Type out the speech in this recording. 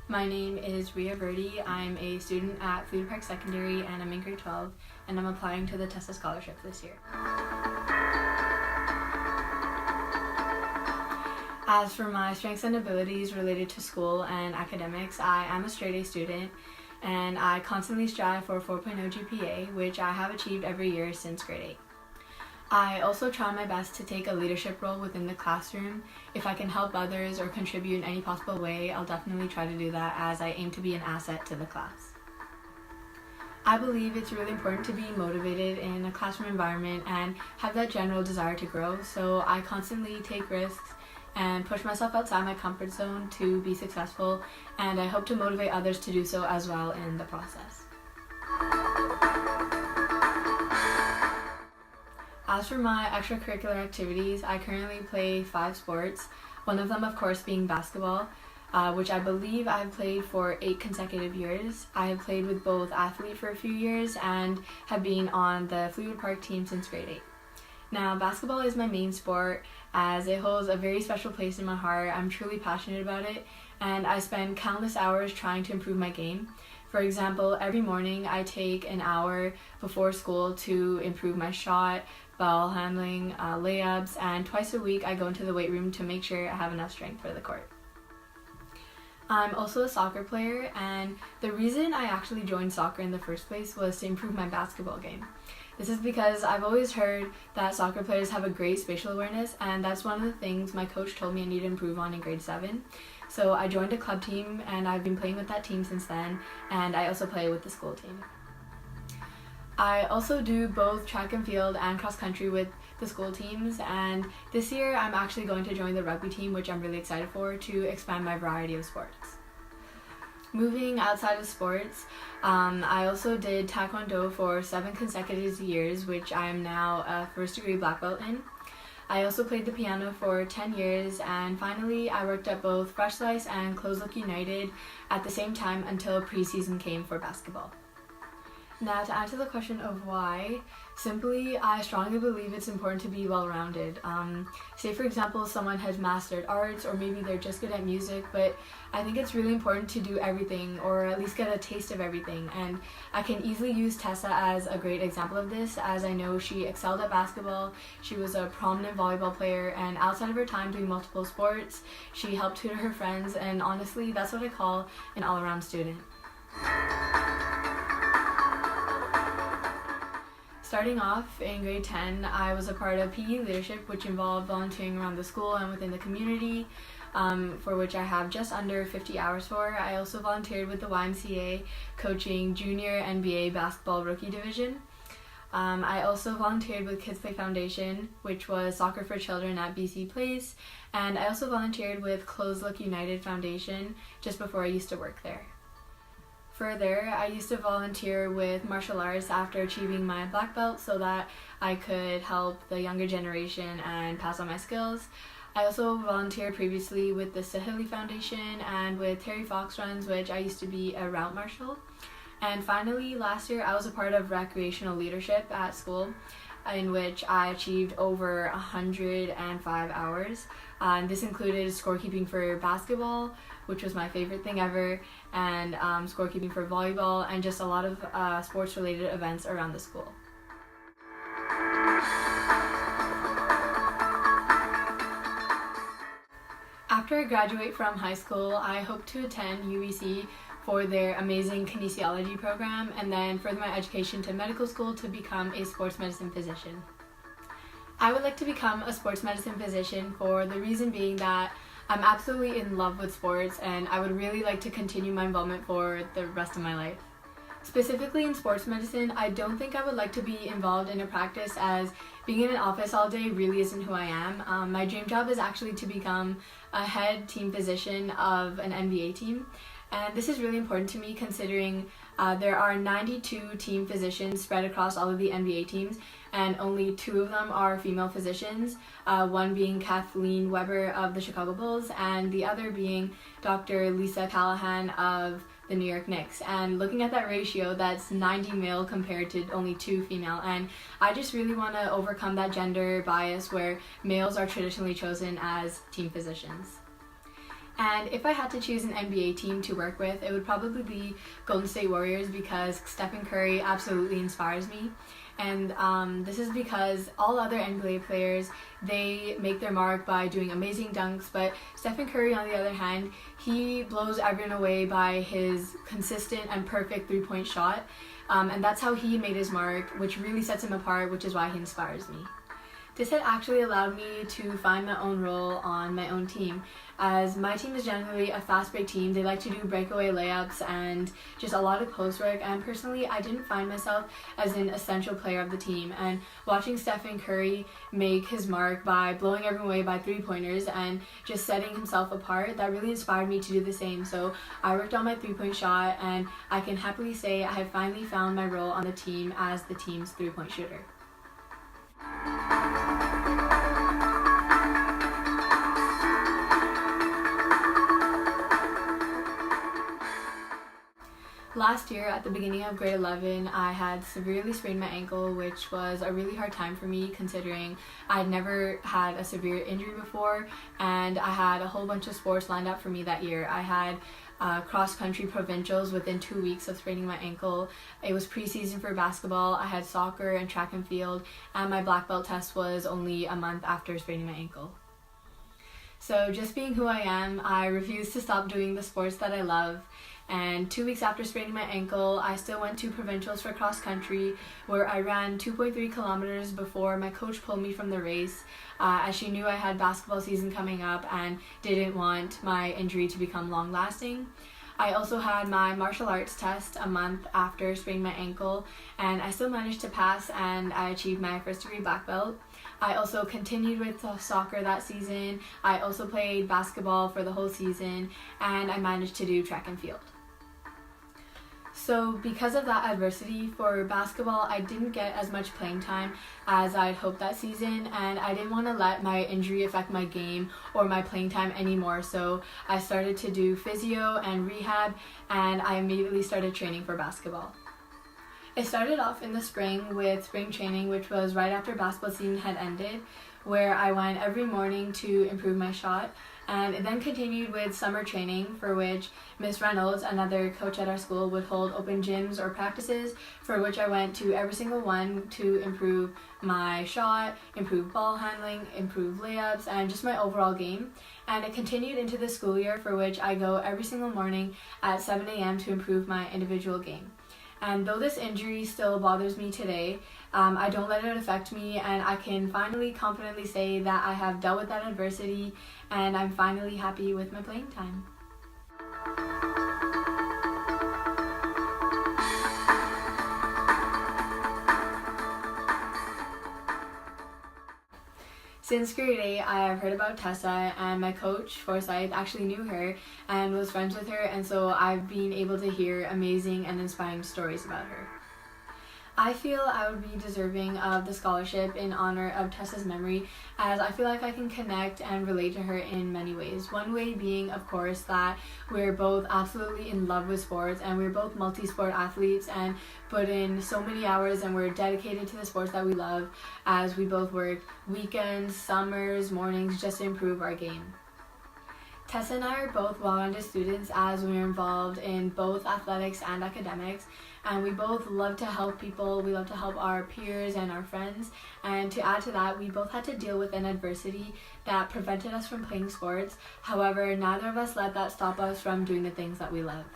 My name is Riya Virdi. I'm a student at Fleet Park Secondary and I'm in grade 12 and I'm applying to the Tessa scholarship this year. As for my strengths and abilities related to school and academics, I am a straight A student and I constantly strive for a 4.0 GPA, which I have achieved every year since grade 8. I also try my best to take a leadership role within the classroom. If I can help others or contribute in any possible way, I'll definitely try to do that as I aim to be an asset to the class. I believe it's really important to be motivated in a classroom environment and have that general desire to grow, so I constantly take risks and push myself outside my comfort zone to be successful, and I hope to motivate others to do so as well in the process. As for my extracurricular activities, I currently play 5 sports, one of them of course being basketball, which I believe I've played for 8 consecutive years. I have played with both athlete for a few years and have been on the Fleetwood Park team since grade 8. Now, basketball is my main sport as it holds a very special place in my heart. I'm truly passionate about it and I spend countless hours trying to improve my game. For example, every morning I take an hour before school to improve my shot, ball handling, layups, and twice a week I go into the weight room to make sure I have enough strength for the court. I'm also a soccer player, and the reason I actually joined soccer in the first place was to improve my basketball game. This is because I've always heard that soccer players have a great spatial awareness, and that's one of the things my coach told me I need to improve on in grade 7. So I joined a club team and I've been playing with that team since then, and I also play with the school team. I also do both track and field and cross country with the school teams, and this year I'm actually going to join the rugby team, which I'm really excited for, to expand my variety of sports. Moving outside of sports, I also did Taekwondo for 7 consecutive years, which I am now a first degree black belt in. I also played the piano for 10 years, and finally I worked at both Fresh Slice and Close Look United at the same time until preseason came for basketball. Now, to answer the question of why, simply I strongly believe it's important to be well-rounded. Say for example someone has mastered arts or maybe they're just good at music, but I think it's really important to do everything or at least get a taste of everything, and I can easily use Tessa as a great example of this, as I know she excelled at basketball, she was a prominent volleyball player, and outside of her time doing multiple sports, she helped tutor her friends, and honestly that's what I call an all-around student. Starting off in grade 10, I was a part of PE leadership, which involved volunteering around the school and within the community, for which I have just under 50 hours for. I also volunteered with the YMCA, coaching junior NBA basketball rookie division. I also volunteered with Kids Play Foundation, which was soccer for children at BC Place, and I also volunteered with Close Look United Foundation just before I used to work there. Further, I used to volunteer with martial arts after achieving my black belt so that I could help the younger generation and pass on my skills. I also volunteered previously with the Sahili Foundation and with Terry Fox Runs, which I used to be a route marshal. And finally, last year I was a part of recreational leadership at school, in which I achieved over 105 hours. This included scorekeeping for basketball, which was my favorite thing ever, and scorekeeping for volleyball, and just a lot of sports-related events around the school. After I graduate from high school, I hope to attend UBC for their amazing kinesiology program and then further my education to medical school to become a sports medicine physician. I would like to become a sports medicine physician for the reason being that I'm absolutely in love with sports and I would really like to continue my involvement for the rest of my life. Specifically in sports medicine, I don't think I would like to be involved in a practice, as being in an office all day really isn't who I am. My dream job is actually to become a head team physician of an NBA team. And this is really important to me considering there are 92 team physicians spread across all of the NBA teams, and only 2 of them are female physicians, one being Kathleen Weber of the Chicago Bulls and the other being Dr. Lisa Callahan of the New York Knicks. And looking at that ratio, that's 90 male compared to only 2 female, and I just really want to overcome that gender bias where males are traditionally chosen as team physicians. And if I had to choose an NBA team to work with, it would probably be Golden State Warriors because Stephen Curry absolutely inspires me. And this is because all other NBA players, they make their mark by doing amazing dunks, but Stephen Curry, on the other hand, he blows everyone away by his consistent and perfect three-point shot. And that's how he made his mark, which really sets him apart, which is why he inspires me. This had actually allowed me to find my own role on my own team, as my team is generally a fast break team. They like to do breakaway layups and just a lot of post work, and personally I didn't find myself as an essential player of the team, and watching Stephen Curry make his mark by blowing everyone away by three-pointers and just setting himself apart, that really inspired me to do the same. So I worked on my three-point shot, and I can happily say I have finally found my role on the team as the team's three-point shooter. Last year, at the beginning of grade 11, I had severely sprained my ankle, which was a really hard time for me considering I'd never had a severe injury before, and I had a whole bunch of sports lined up for me that year. I had cross-country provincials within 2 weeks of spraining my ankle. It was preseason for basketball. I had soccer and track and field, and my black belt test was only a month after spraining my ankle. So just being who I am, I refused to stop doing the sports that I love. And 2 weeks after spraining my ankle, I still went to provincials for cross country, where I ran 2.3 kilometers before my coach pulled me from the race, as she knew I had basketball season coming up and didn't want my injury to become long lasting. I also had my martial arts test a month after spraining my ankle, and I still managed to pass, and I achieved my first degree black belt. I also continued with soccer that season. I also played basketball for the whole season, and I managed to do track and field. So because of that adversity for basketball, I didn't get as much playing time as I'd hoped that season, and I didn't want to let my injury affect my game or my playing time anymore. So I started to do physio and rehab, and I immediately started training for basketball. It started off in the spring with spring training, which was right after basketball season had ended, where I went every morning to improve my shot. And it then continued with summer training, for which Miss Reynolds, another coach at our school, would hold open gyms or practices, for which I went to every single one to improve my shot, improve ball handling, improve layups, and just my overall game. And it continued into the school year, for which I go every single morning at 7 a.m. to improve my individual game. And though this injury still bothers me today, I don't let it affect me, and I can finally confidently say that I have dealt with that adversity, and I'm finally happy with my playing time. Since grade 8, I have heard about Tessa, and my coach, Forsyth, actually knew her and was friends with her, and so I've been able to hear amazing and inspiring stories about her. I feel I would be deserving of the scholarship in honor of Tessa's memory, as I feel like I can connect and relate to her in many ways. One way being, of course, that we're both absolutely in love with sports, and we're both multi-sport athletes and put in so many hours, and we're dedicated to the sports that we love, as we both work weekends, summers, mornings, just to improve our game. Tessa and I are both well-rounded students, as we're involved in both athletics and academics, and we both love to help people. We love to help our peers and our friends, and to add to that, we both had to deal with an adversity that prevented us from playing sports. However, neither of us let that stop us from doing the things that we love.